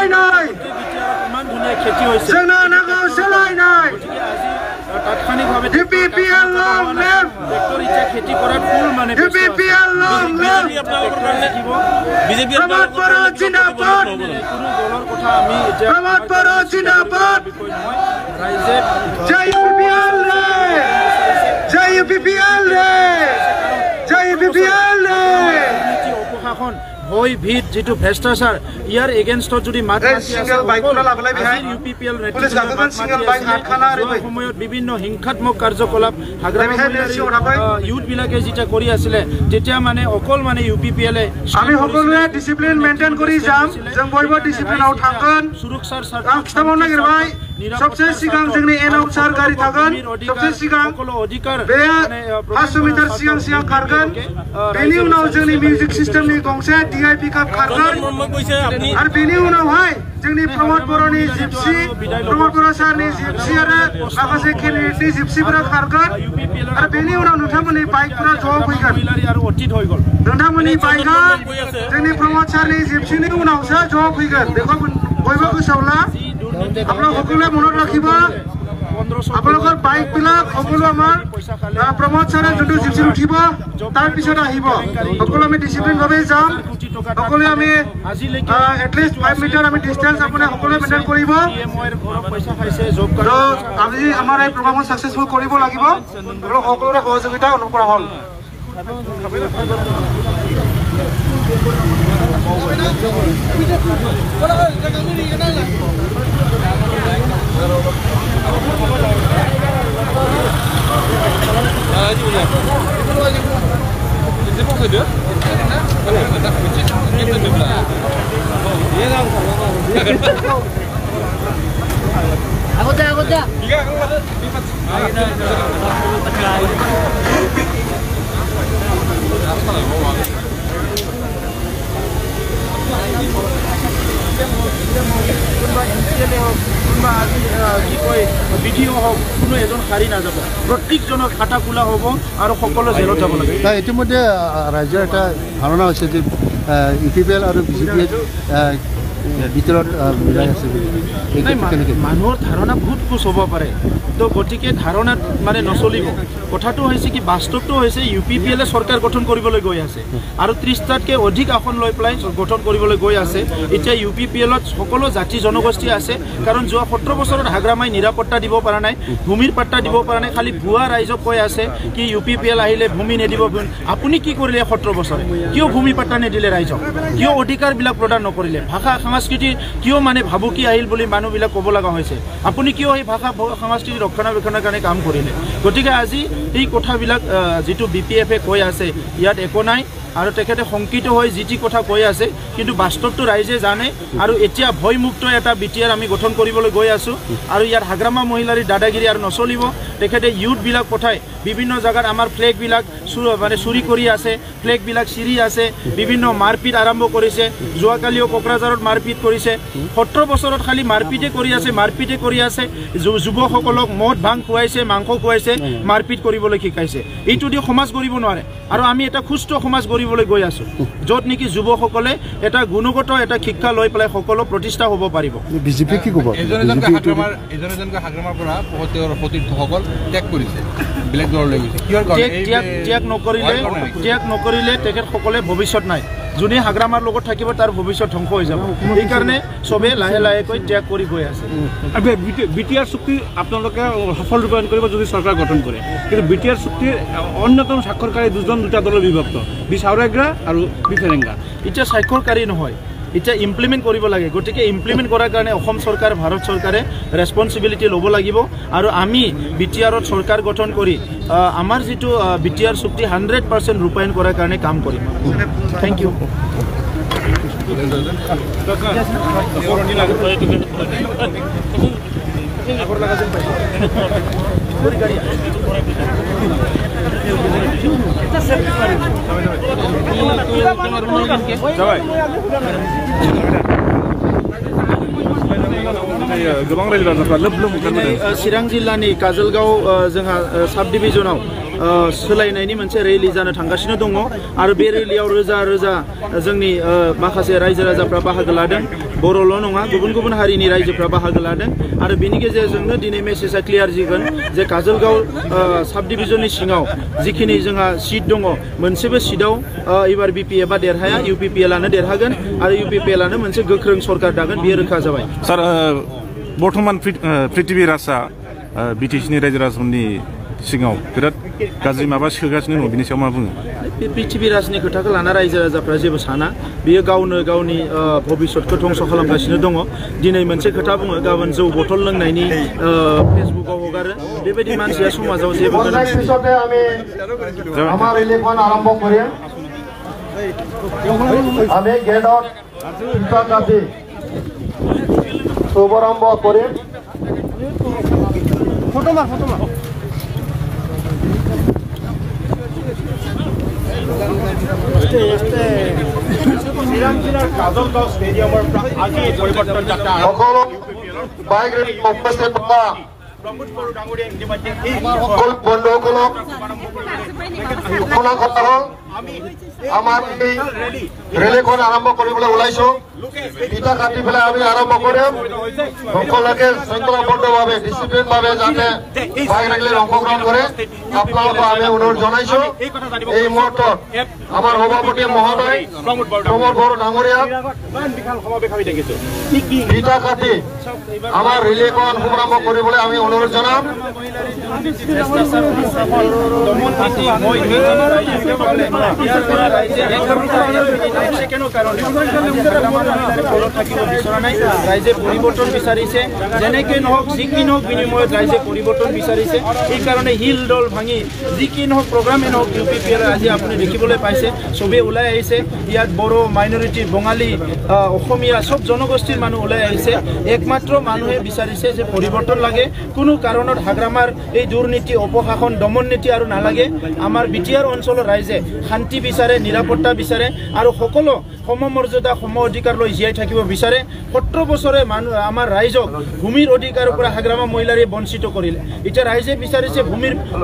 सोलायनाय जोंनो नांगौ सोलायनाय UPPL long live UPPL long live Pramod बर' जिंदाबाद प्रमोद बर' जिंदाबाद जय UPPL जय UPPL जय UPPL ভয় ভিত যেটো ভ্ৰষ্টাচাৰ ইয়াৰ এগেইনষ্টত যদি মাত মাতি আছে UPPL সময়ত বিভিন্ন হিংসাত্মক কাৰ্যকলাপ ইউথ বিলাকে যেটা কৰি আছিলে তেতিয়া মানে অকল মানে UPPL আমি সকলোৱে ডিসিপ্লিন মেইনটেইন কৰি যাম जों बयबो ডিসিপ্লিনাव थांगोन सुरक्षार खिथाबाव नागिरबाय सबसे सिगां जोंनि एनआउट सार गारि थागोन सबसे सिगां बे 500 मिटार सिगां खारगोन बेनि उनाव जोंनि मिउजिक सिस्टेमनि गंसे DIP कार्ड खारगोन आरो बेनि उनावहाय जोंनि प्रमोद बर'नि जिपसि प्रमोद बर' सारनि जिपसि आरो माखासे केन्डिडेटनि जिपसिफोरा खारगोन आरो बेनि उनाव नोंथांमोननि बाइकफोरा ज' फैगोन नोंथांमोननि बाइकआ जोंनि प्रमोद सारनि जिपसिनि उनावसो ज' फैगोन बेखौ बयबो गोसोआव ला আপোনালোক সকলোৱে মনত ৰাখিব আপোনালোকৰ বাইকবিলাক সকলো আমাৰ প্ৰমোদ ছাৰে যোনটো জিপচিত উঠিব তাৰ পিছত আহিব সকলো আমি ডিসিপ্লিনভাৱে যাম সকলোৱে আমি এটলিষ্ট 5 মিটাৰ আমি ডিসটেন্স আপুনি সকলোৱে মেইনটেইন কৰিব আজি আমাৰ এই প্ৰগ্ৰামত সাকসেসফুল কৰিব লাগিব সকলোৰে সহযোগিতা অনুৰোধ কৰা হ'ল ভিডিও হোক কোনো এজন হাৰি নাযাব প্ৰত্যেকজনৰ খাতা খোলা হ'ব আৰু সকলো জেলত যাব লাগে ইতিমধ্যে ৰাজ্যৰ এটা ধাৰণা হৈছে যে UPPL আৰু BJP ভিতৰত মিলাই আছে মানুহৰ ধাৰণা বহুত কুচ হ'ব পাৰে তো গতিকে ধাৰণাত মানে নচলিব কথাটো হৈছে কি বাস্তৱটো হৈছে UPPL চৰকাৰ গঠন কৰিবলৈ গৈ আছে আৰু 30টাতকৈ অধিক আসন লৈ পেলাই গঠন কৰিবলৈ গৈ আছে এতিয়া UPPLত সকলো জাতি জনগোষ্ঠী আছে কাৰণ যোৱা 17 বছৰত হাগ্ৰামাই নিৰাপত্তা দিব পৰা নাই ভূমিৰ পাট্টা দিব পৰা নাই খালি ভুৱা ৰাইজক কৈ আছে কি UPPL আহিলে ভূমি নেদিব আপুনি কি কৰিলে 17 বছৰে কিয় ভূমি পাট্টা নেদিলে ৰাইজক কিয় অধিকাৰবিলাক প্ৰদান নকৰিলে ভাষা সংস্কৃতি কিয় মানে ভাবুকি আহিল বুলি মানুহবিলাক ক'ব লগা হৈছে আপুনি কিয় এই ভাষা সংস্কৃতি ৰক্ষণাবেক্ষণৰ কাৰণে কাম কৰিলে গতিকে আজি এই কথাবিলাক যেটো BPF কৈ আছে ইয়াত একো নাই আৰু তেখেতে সংকিত হৈ জিটি কথা কৈ আছে কিন্তু বাস্তৱটো ৰাইজে জানে আৰু এতিয়া ভয়মুক্ত এটা BTR আমি গঠন কৰিবলৈ গৈ আছো আৰু ইয়াৰ হাগ্ৰামা মহিলাৰ দাদাগিৰি আৰু নচলিব তেখেতে ইউথ বিলাক পঠাই বিভিন্ন জায়গাত আমাৰ ফ্লেগ বিলাক মানে চুৰি কৰি আছে ফ্লেগ বিলাক চিৰি আছে বিভিন্ন মাৰপিট আৰম্ভ কৰিছে যোৱাকালিও কোকৰাঝাৰত মাৰপিট কৰিছে 17 বছৰত খালি মাৰপিটে কৰি আছে যুৱকসকলক মদ ভাং খুৱাইছে মাংস খুৱাইছে মাৰপিট কৰিবলৈ শিকাইছে এইটো দি সমাজ কৰিব নোৱাৰে আৰু আমি এটা সুস্থ সমাজ কৰিবলৈ গৈ আছো যত নেকি যুৱকসকলে এটা গুণগত এটা শিক্ষা লৈ পেলাই সকলো প্ৰতিষ্ঠা হ'ব পাৰিব BJP কি ক'ব এজনকে হাগ্ৰামাৰ পৰা তেওঁৰ প্ৰতিনিধিসকল ত্যাগ কৰিছে ব্লেক ডৰ লৈ গৈছে কিহৰ কাৰণে ত্যাগ নকৰিলে তেখেতসকলে ভৱিষ্যত নাই যোনে হাগ্ৰামাৰ লগত থাকিব তাৰ ভৱিষ্যত ধ্বংস হৈ যাব এই কাৰণে সবে লাহে লাহে কৈ ত্যাগ কৰি গৈ আছে BTR চুক্তি আপোনালোকে সফল ৰূপায়ণ কৰিব যদি চৰকাৰ গঠন কৰে কিন্তু BTR চুক্তিৰ অন্যতম স্বাক্ষৰকাৰী দুটা দলৰ বিভক্ত বিসাউৰেগৰা আৰু বিফেৰেংগা এতিয়া স্বাক্ষৰকাৰী নহয় এটা ইমপ্লিমেন্ট কৰিব লাগে গতিকে ইমপ্লিমেন্ট কৰাৰ কাৰণে অসম চৰকাৰ ভাৰত চৰকাৰে ৰেসপন্সিবিলিটি ল'ব লাগিব আৰু আমি BTRত চৰকাৰ গঠন কৰি আমাৰ যেটো BTR চুক্তি 100% ৰূপায়ণ কৰাৰ কাৰণে কাম কৰিম থ্যাংক ইউ चिरां जिल्लानि काजलगाव जोंहा साब डिभिजनाव सोलायनायनि मोनसे रेलि जानो थांगासिनो दङ आरो बे रेलियाव रोजा रोजा जोंनि माखासे रायजो राजाफ्रा बाहागो लादों बर'ल' नङा गुबुन गुबुन हारिनि रायजोफ्रा बाहागो लादों आरो बेनि गेजेरजोंनो दिनै मेसेजआ क्लियार जागोन जे काजलगाव साब डिभिजननि सिङाव जिखिनि जोंहा सिट दङ मोनसेबो सिटआव एबार बिपिएफआ देरहाया इउपिपिएलआनो देरहागोन आरो इउपिपिएलआनो मोनसे गोख्रों सरकार दागोन बेयो रोखा जाबाय सार बर्तमान पृथ्वी राजआ बिटिसिनि रायजो राजाफोरनि सिङाव बिराद गाज्रि माबा सोगासिनो दङ बिनि सायाव मा बुङो पृथ्वी राजनि खोथाखौ लाना रायजो राजाफ्रा जेबो साना बियो गावनो गावनि भबिष्यतखौ ध्वंस खालामगासिनो दङ दिनै मोनसे खोथा बुङो गाबोन जौ बथल लोंनायनि फेसबुकाव हगारो बेबायदि मानसिया समाजाव जेबो আমি গেটত ইটা কাটি শুভারম্ভ কৰিম সকলো বাইক ৰেলী উপস্থিত থকা বন্ধুসকলক শুনা কথা হ'ল আমাৰ এই ৰেলীখন আৰম্ভ কৰিবলৈ ওলাইছো ইটা কাটি পেলাই আমি আৰম্ভ কৰিম সকলোকে শৃংখলাবদ্ধভাৱে ডিচিপ্লিনভাৱে যাতে বাইক ৰেলীত অংশগ্ৰহণ কৰে আপোনালোকক আমি অনুৰোধ জনাইছো এই মুহূৰ্তত আমাৰ সভাপতি মহোদয় প্ৰমোদ বড়ো ডাঙৰীয়াক ইটা কাটি আমাৰ ৰেলীখন শুভাৰম্ভ কৰিবলৈ আমি অনুৰোধ জনাম ৰাইজে পৰিৱৰ্তন বিচাৰিছে যেনেকৈ নহওক যি কি নহওক বিনিময়ত ৰাইজে পৰিৱৰ্তন বিচাৰিছে এইকাৰণে হিল দল ভাঙি যি কি নহওক প্ৰগ্ৰামেই নহওক ইউপিপিএল আজি আপুনি দেখিবলৈ পাইছে চবেই ওলাই আহিছে ইয়াত বড়ো মাইনৰিটি বঙালী অসমীয়া চব জনগোষ্ঠীৰ মানুহ ওলাই আহিছে একমাত্ৰ মানুহে বিচাৰিছে যে পৰিৱৰ্তন লাগে কোনো কাৰণত হাগ্ৰামাৰ এই দুৰ্নীতি অপশাসন দমন নীতি আৰু নালাগে আমাৰ বিটিআৰ অঞ্চলৰ ৰাইজে শান্তি বিচাৰে নিৰাপত্তা বিচাৰে আৰু সকলো সমমৰ্যাদা সম অধিকাৰ লৈ জীয়াই থাকিব বিচাৰে 17 বছৰে মানুহ আমাৰ ৰাইজক ভূমিৰ অধিকাৰৰ পৰা হাগ্ৰামা মহিলাৰে বঞ্চিত কৰিলে এতিয়া ৰাইজে বিচাৰিছে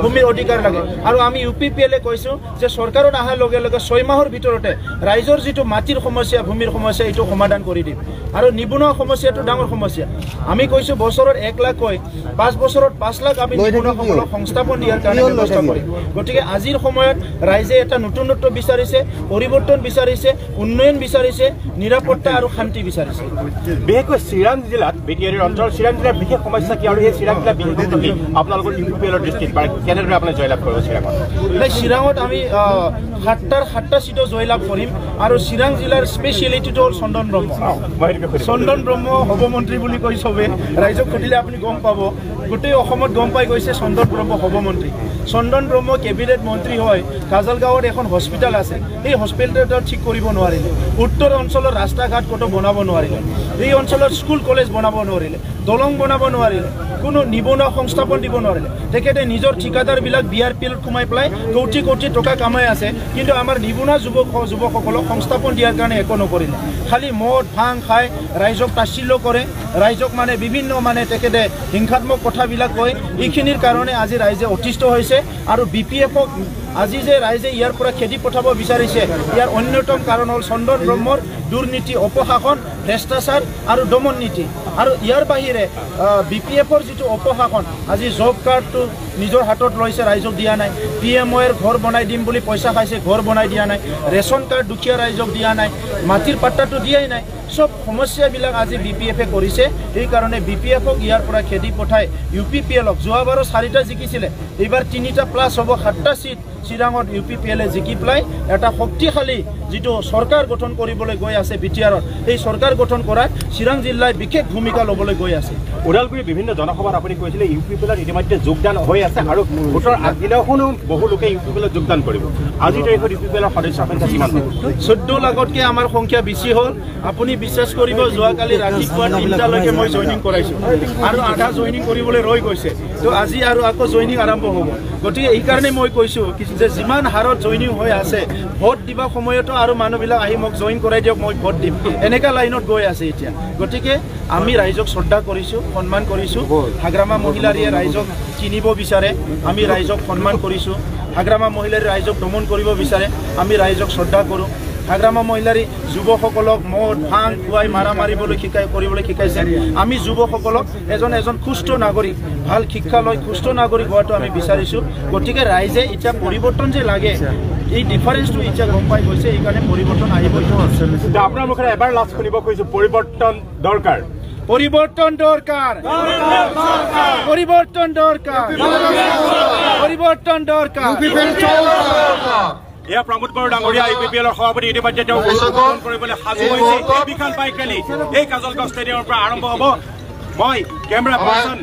ভূমিৰ অধিকাৰ লাগে আৰু আমি ইউপিপিএলে কৈছো যে চৰকাৰত অহাৰ লগে লগে 6 মাহৰ ভিতৰতে ৰাইজৰ যিটো মাটিৰ সমস্যা ভূমিৰ সমস্যা এইটো সমাধান কৰি দিম আৰু নিবনুৱা সমস্যাটো ডাঙৰ সমস্যা আমি কৈছো বছৰত 1 লাখ কৈ 5 বছৰত 5 লাখ আমি নিবনুৱাসকলক সংস্থাপন দিয়াৰ কাৰণে ব্যৱস্থা কৰিম গতিকে আজিৰ সময়ত ৰাইজে এটা নতুনত্ব বিচাৰিছে পৰিৱৰ্তন বিচাৰিছে উন্নয়ন বিচাৰিছে নিৰাপত্তা আৰু শান্তি বিচাৰিছে বিশেষকৈ চিৰাং জিলাত বিটিআৰৰ অঞ্চল চিৰাং জিলাৰ বিশেষ সমস্যা কি আৰু এই চিৰাং জিলা বিশেষত্ব কি আপোনালোকৰ ইউপিপিএলৰ দৃষ্টিত কেনেদৰে আপুনি জয়লাভ কৰিব চিৰাঙত চিৰাঙত আমি 7টা সিটত জয়লাভ কৰিম আৰু চিৰাং জিলাৰ স্পেচিয়েলিটিটো হ'ল চন্দন ব্ৰহ্ম চন্দন ব্ৰহ্ম হ'ব মন্ত্ৰী বুলি কৈ চবে ৰাইজক সুধিলে আপুনি গম পাব গোটেই অসমত গম পাই গৈছে চন্দন ব্ৰহ্ম হ'ব মন্ত্ৰী চন্দন ব্ৰহ্ম কেবিনেট মন্ত্ৰী হয় কাজলগাঁৱত এখন হস্পিটেল আছে এই হস্পিটেলটো ঠিক কৰিব নোৱাৰিলে উত্তৰ অঞ্চলৰ ৰাস্তা ঘাট ক'তো বনাব নোৱাৰিলে এই অঞ্চলৰ স্কুল কলেজ বনাব নোৱাৰিলে দলং বনাব নোৱাৰিলে কোনো নিবনুৱা সংস্থাপন দিব নোৱাৰিলে তেখেতে নিজৰ ঠিকাদাৰবিলাক বিআৰপিএলত সোমাই পেলাই কোটি কোটি টকা কামাই আছে কিন্তু আমাৰ নিবনুৱা যুৱকসকলক সংস্থাপন দিয়াৰ কাৰণে একো নকৰিলে খালি মদ ভাং খাই ৰাইজক তাচ্ছিল্য কৰে ৰাইজক মানে বিভিন্ন মানে তেখেতে হিংসাত্মক কথাবিলাক কয় এইখিনিৰ কাৰণে আজি ৰাইজে অতিষ্ঠ হৈছে আৰু বিপিএফক আজি যে ৰাইজে ইয়াৰ পৰা খেদি পঠাব বিচাৰিছে ইয়াৰ অন্যতম কাৰণ হ'ল চন্দন ব্ৰহ্মৰ দুৰ্নীতি অপশাসন ভ্ৰষ্টাচাৰ আৰু দমন নীতি আৰু ইয়াৰ বাহিৰে বিপিএফৰ যিটো অপশাসন আজি জব কাৰ্ডটো নিজৰ হাতত লৈছে ৰাইজক দিয়া নাই পিএমঅ'ৰ ঘৰ বনাই দিম বুলি পইচা খাইছে ঘৰ বনাই দিয়া নাই ৰেচন কাৰ্ড দুখীয়া ৰাইজক দিয়া নাই মাটিৰ পাট্টাটো দিয়াই নাই সব সমস্যাবিলাক আজি বিপিএফে কৰিছে এই কাৰণে বিপিএফক ইয়াৰ পৰা খেদি পঠাই ইউপিপিএলক যোৱাবাৰো 4টা জিকিছিলে এইবাৰ 3টা প্লাছ হ'ব 7টা সিট চিৰাঙত ইউপিপিএলে জিকি পেলাই এটা শক্তিশালী যিটো চৰকাৰ গঠন কৰিবলৈ গৈ আছে বিটিআৰত এই চৰকাৰ গঠন কৰাত চিৰাং জিলাই বিশেষ ভূমিকা ল'বলৈ গৈ আছে ওদালগুৰি বিভিন্ন জনসভাত আপুনি কৈছিলে ইউপিপিএলত ইতিমধ্যে যোগদান হৈ আছে আৰু ভোটৰ আগদিনাখনো বহু লোকে ইউপিপিএলত যোগদান কৰিব আজি তাৰিখত ইউপিপিএলৰ সদস্যৰ সংখ্যা কিমান 14 লাখতকৈ আমাৰ সংখ্যা বেছি হ'ল আপুনি বিশ্বাস কৰিব যোৱাকালি ৰাতিপুৱা 3টালৈকে মই জইনিং কৰাইছোঁ আৰু আধা জইনিং কৰিবলৈ ৰৈ গৈছে তো আজি আৰু আকৌ জইনিং আৰম্ভ হ'ব গতিকে এইকাৰণে মই কৈছোঁ যে যিমান হাৰত জইনিং হৈ আছে ভোট দিবা সময়তো আৰু মানুহবিলাক আহি মোক জইন কৰাই দিয়ক মই ভোট দিম এনেকা লাইনত গৈ আছে এতিয়া গতিকে আমি ৰাইজক শ্ৰদ্ধা কৰিছোঁ সন্মান কৰিছোঁ হাগ্ৰামা মহিলাৰীয়ে ৰাইজক কিনিব বিচাৰে আমি ৰাইজক সন্মান কৰিছোঁ হাগ্ৰামা মহিলাৰ ৰাইজক দমন কৰিব বিচাৰে আমি ৰাইজক শ্ৰদ্ধা কৰোঁ হাগ্ৰামা মহিলাৰ যুৱকসকলক মদ ভাং খুৱাই মাৰা মাৰিবলৈ কৰিবলৈ শিকাইছে আমি যুৱকসকলক এজন সুস্থ নাগৰিক ভাল শিক্ষা লৈ সুস্থ নাগৰিক হোৱাটো আমি বিচাৰিছোঁ গতিকে ৰাইজে এতিয়া পৰিৱৰ্তন যে লাগে এই ডিফাৰেন্সটো এতিয়া গম পাই গৈছে এইকাৰণে পৰিৱৰ্তন আহিব আপোনাৰ মুখেৰে এবাৰ লাষ্ট শুনিব খুজিছোঁ পৰিৱৰ্তন দৰকাৰ পৰিবৰ্তন দৰকাৰ পৰিবৰ্তন দৰকাৰ পৰিবৰ্তন দৰকাৰ এয়া প্ৰমোদ বড়ো ডাঙৰীয়া IPPL সভাপতি ইতিমধ্যে তেওঁ উদ্বোধন কৰিবলৈ সাজু হৈছে এই বিশাল বাইক ৰেলী এই কাজলগাঁও ষ্টেডিয়ামৰ পৰা আৰম্ভ হ'ব মই কেমেৰা পাৰ্চন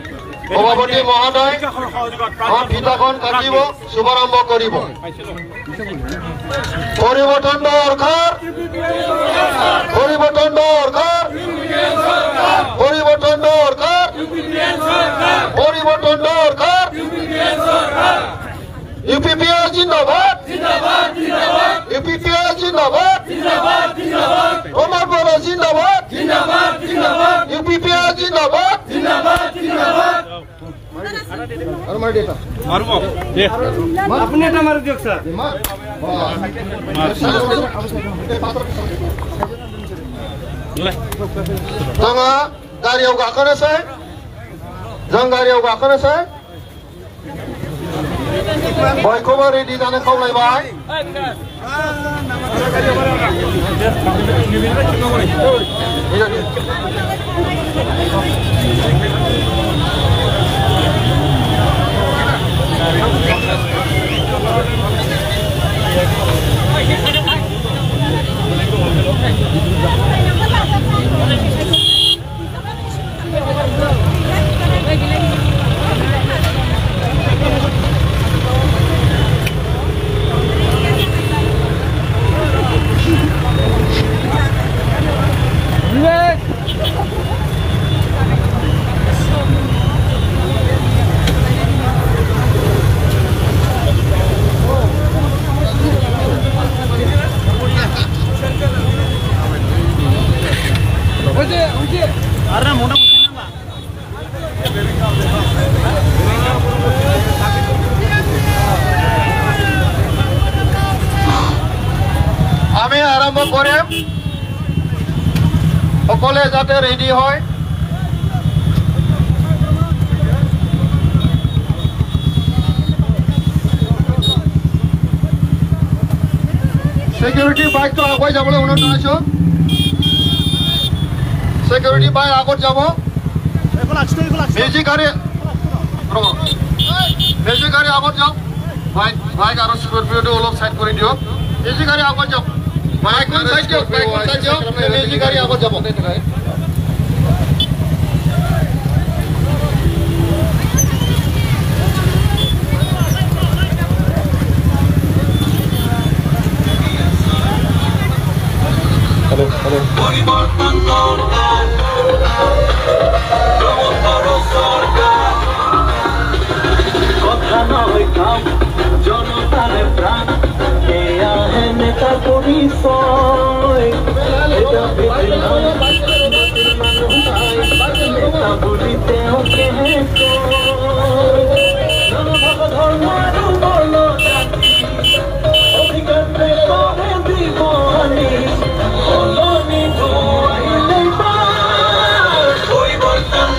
সভাপতি মহোদয় ফিতাখন কাটিব শুভাৰম্ভ কৰিব পৰিৱৰ্তন দৰকাৰ পৰিৱৰ্তন দৰকাৰ পৰিৱৰ্তন দৰকাৰ পৰিৱৰ্তন দৰকাৰ UPPL জিন্দাবাদ জিন্দাবাদ জিন্দাবাদ UPPL জিন্দাবাদ জিন্দাবাদ জিন্দাবাদ প্রমোদ বড়ো জিন্দাবাদ জিন্দাবাদ জিন্দাবাদ UPPL জিন্দাবাদ জিন্দাবাদ জিন্দাবাদ আর মার দেতা মারব আপনি এটা মার দিওক স্যার जोङो गारियाव गाखोनोसै जों गारियाव गाखोनोसै बयखौबो रेडि जानो खावलायबाय আমি আৰম্ভ কৰিম সকলে যাতে ৰেডি হয় সিকিউৰিটি বাইকটো আগুৱাই যাবলৈ অনুৰোধ জনাইছোঁ সিকিউৰিটি বাইক আগত যাব মেজিক গাড়ী আগত যাওক বাইক আৰু স্কৰপিঅ'টো অলপ সাইড কৰি দিয়ক মেজিক গাড়ী আগত যাওক বাইকখন সাইড দিয়ক মেজিক গাড়ী আগত যাব জনতারে প্রাণ এয়া হে নেতা পরিচয় এটা নেতা বলিতে ওকে ধর্ম বর্ণ জাতি অধিকার করে দিবনি অলনি ধোয়াইলে পরিবর্তন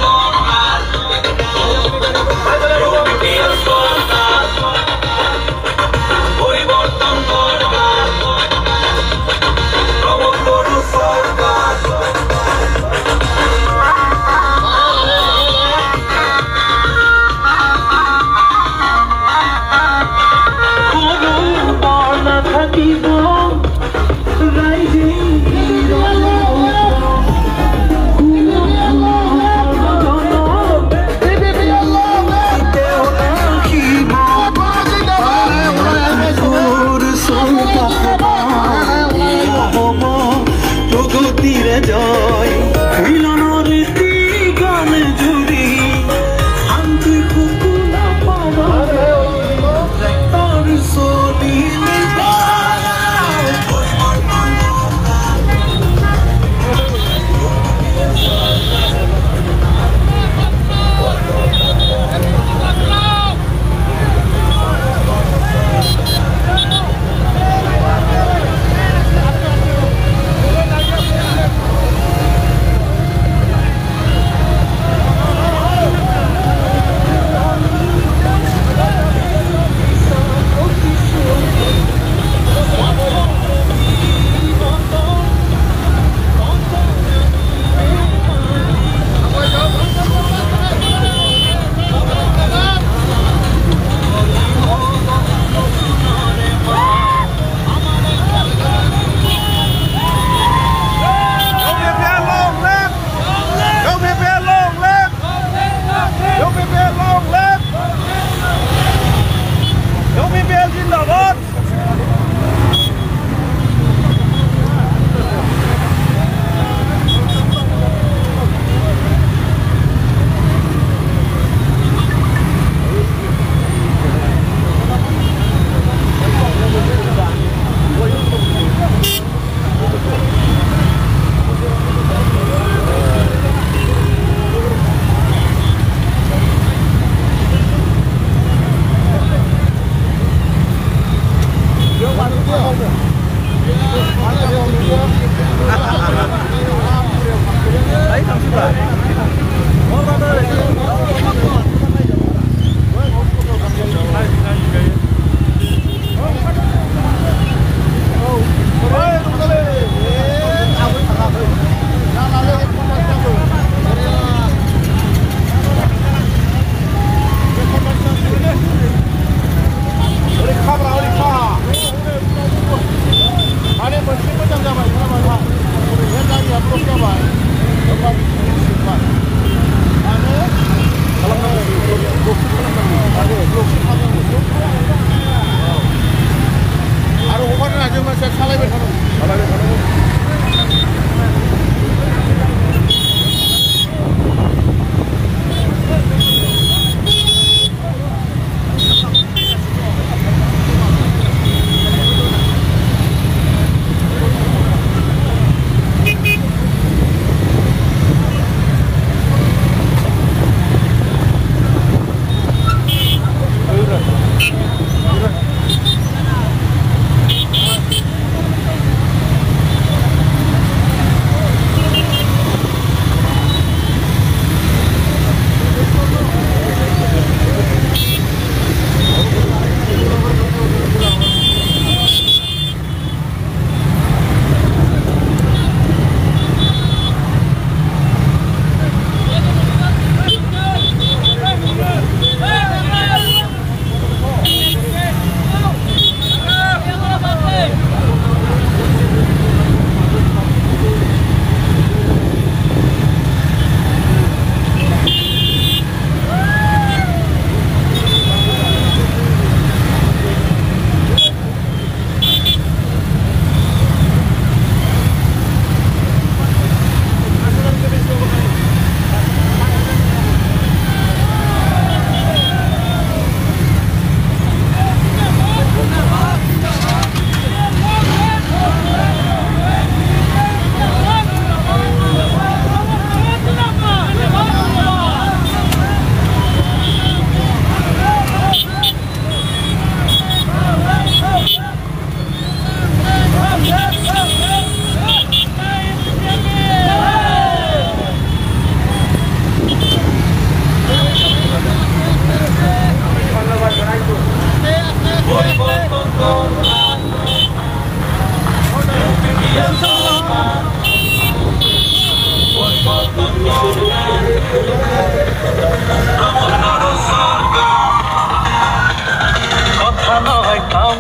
কথা নহয় কাম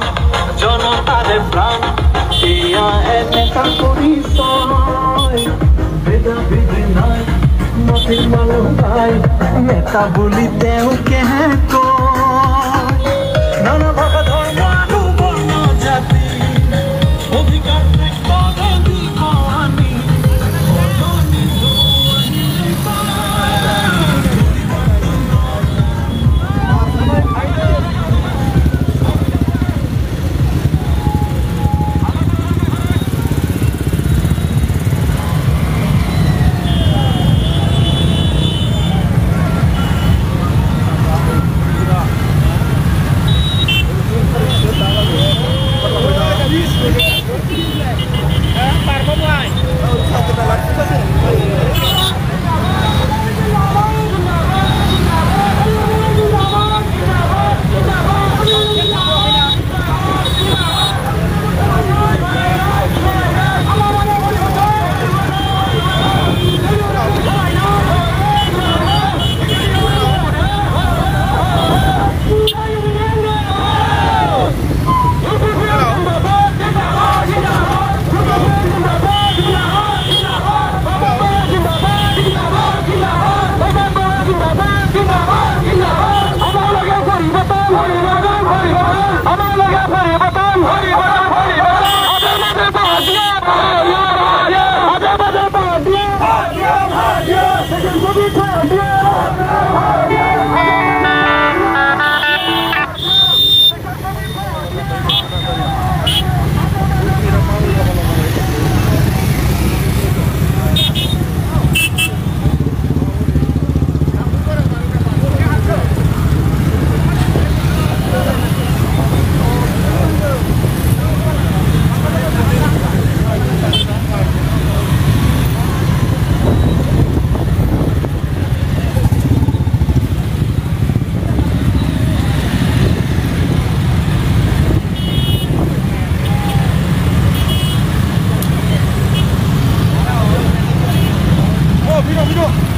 জনতাৰে প্ৰাণ এয়া এনেকা পৰিচয় ভেদা ভেদি নাই মাটিৰ মানুহ নাই নেতা বুলি তেওঁকেহে কয় নানা ভাষা ধৰ্ম আৰু বৰ্ণ জাতি অধিকাৰ কৰে দিব আমি 밀어.